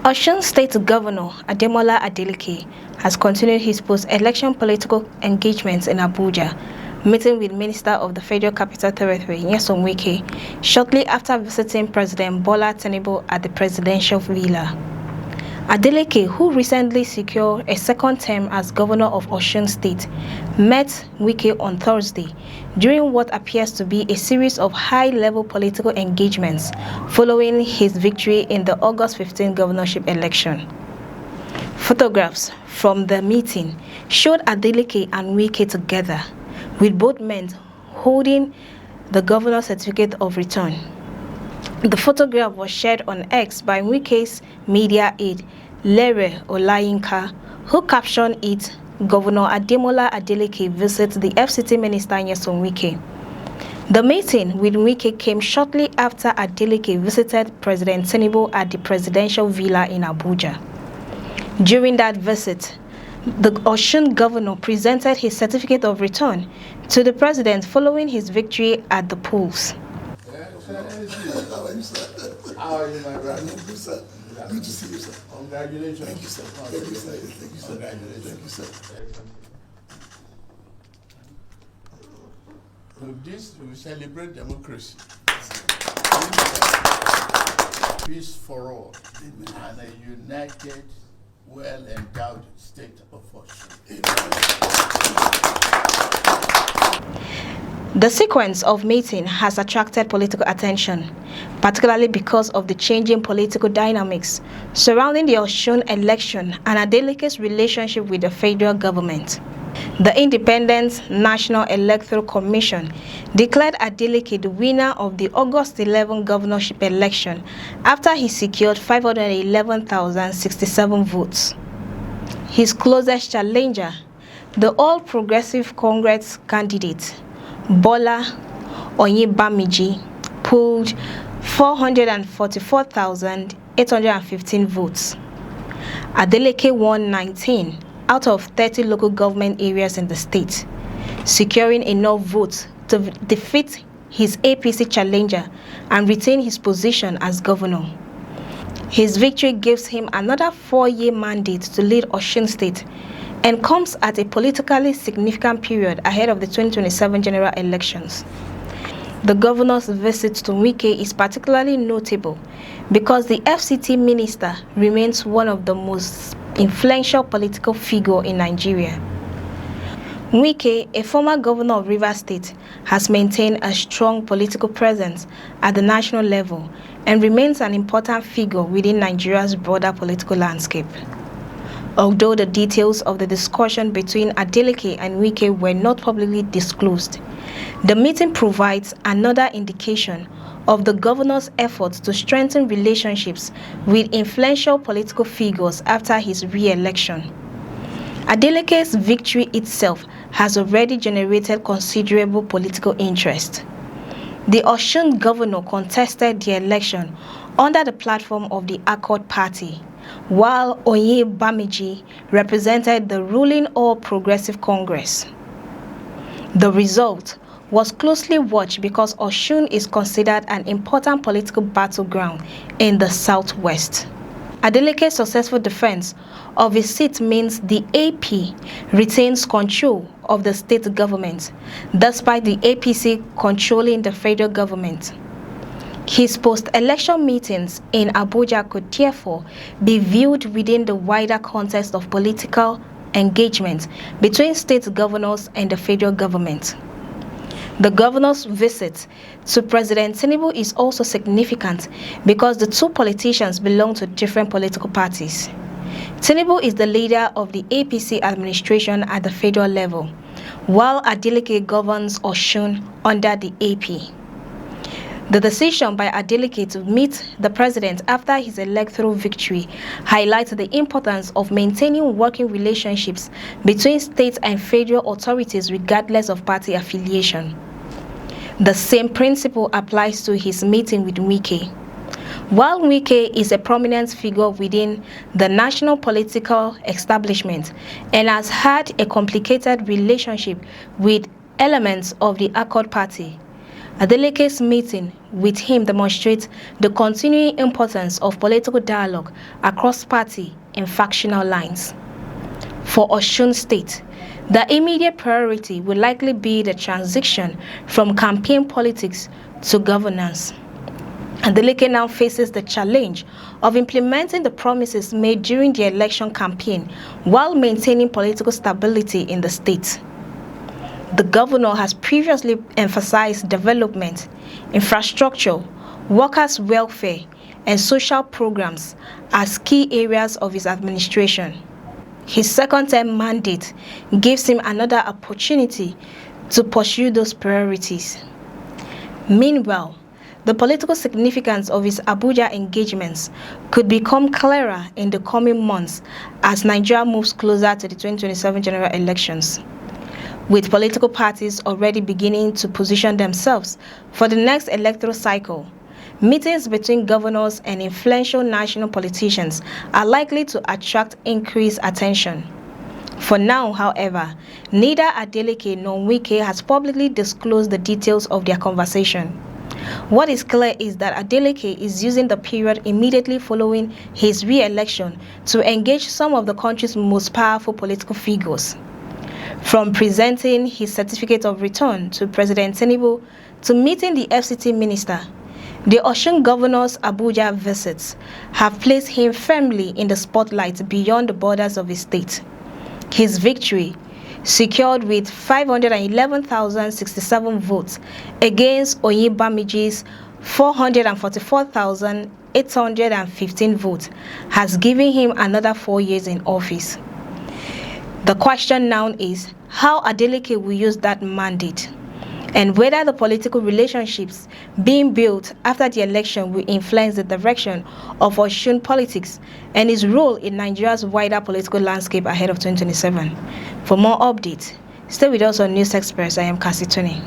Osun State Governor Adeleke has continued his post-election political engagements in Abuja, meeting with Minister of the Federal Capital Territory, Wike, shortly after visiting President Bola Tinubu at the presidential villa. Adeleke, who recently secured a second term as governor of Osun State, met Wike on Thursday during what appears to be a series of high-level political engagements following his victory in the August 15 governorship election. Photographs from the meeting showed Adeleke and Wike together, with both men holding the governor's certificate of return. The photograph was shared on X by Wike's media aide, Lere Olayinka, who captioned it, "Governor Adeleke visits the FCT Minister Nyesom Wike." The meeting with Wike came shortly after Adeleke visited President Tinubu at the presidential villa in Abuja. During that visit, the Osun governor presented his certificate of return to the president following his victory at the polls. How are you, my brother? Good, sir. Good to see you, sir. Congratulations. Thank you, sir. Thank you, sir. Thank you, sir. Congratulations. Thank you, sir. With this, we celebrate democracy. Peace for all. Amen. And a united, well-endowed state of Osun. The sequence of meeting has attracted political attention, particularly because of the changing political dynamics surrounding the Osun election and Adeleke's relationship with the federal government. The Independent National Electoral Commission declared Adeleke the winner of the August 11 governorship election after he secured 511,067 votes. His closest challenger, the All Progressive Congress candidate, Bola Bamiji, polled 444,815 votes. Adeleke won 19 out of 30 local government areas in the state, securing enough votes to defeat his APC challenger and retain his position as governor. His victory gives him another 4-year mandate to lead Osun State and comes at a politically significant period ahead of the 2027 general elections. The governor's visit to Wike is particularly notable because the FCT minister remains one of the most influential political figures in Nigeria. Wike, a former governor of Rivers State, has maintained a strong political presence at the national level and remains an important figure within Nigeria's broader political landscape. Although the details of the discussion between Adeleke and Wike were not publicly disclosed, the meeting provides another indication of the governor's efforts to strengthen relationships with influential political figures after his re-election. Adeleke's victory itself has already generated considerable political interest. The Osun governor contested the election under the platform of the Accord Party, while Bamiji represented the ruling All Progressive Congress. The result was closely watched because Osun is considered an important political battleground in the southwest. Adeleke's successful defense of his seat means the AP retains control of the state government, despite the APC controlling the federal government. His post-election meetings in Abuja could therefore be viewed within the wider context of political engagement between state governors and the federal government. The governor's visit to President Tinubu is also significant because the two politicians belong to different political parties. Tinubu is the leader of the APC administration at the federal level, while Adeleke governs Osun under the AP. The decision by Adeleke to meet the president after his electoral victory highlights the importance of maintaining working relationships between state and federal authorities regardless of party affiliation. The same principle applies to his meeting with Wike. While Wike is a prominent figure within the national political establishment and has had a complicated relationship with elements of the Accord Party, Adeleke's meeting with him demonstrates the continuing importance of political dialogue across party and factional lines. For Osun State, the immediate priority will likely be the transition from campaign politics to governance. Adeleke now faces the challenge of implementing the promises made during the election campaign while maintaining political stability in the state. The governor has previously emphasized development, infrastructure, workers' welfare, and social programs as key areas of his administration. His second-term mandate gives him another opportunity to pursue those priorities. Meanwhile, the political significance of his ABUJA engagements could become clearer in the coming months as Nigeria moves closer to the 2027 general elections, with political parties already beginning to position themselves for the next electoral cycle. Meetings between governors and influential national politicians are likely to attract increased attention. For now, however, neither Adeleke nor Wike has publicly disclosed the details of their conversation. What is clear is that Adeleke is using the period immediately following his re-election to engage some of the country's most powerful political figures. From presenting his certificate of return to President Tinubu to meeting the FCT minister, the Osun governor's Abuja visits have placed him firmly in the spotlight beyond the borders of his state. His victory, secured with 511,067 votes against Oyinbamiji's 444,815 votes, has given him another 4 years in office. The question now is how Adeleke will use that mandate, and whether the political relationships being built after the election will influence the direction of Osun politics and his role in Nigeria's wider political landscape ahead of 2027. For more updates, stay with us on News Express. I am Cassie Tony.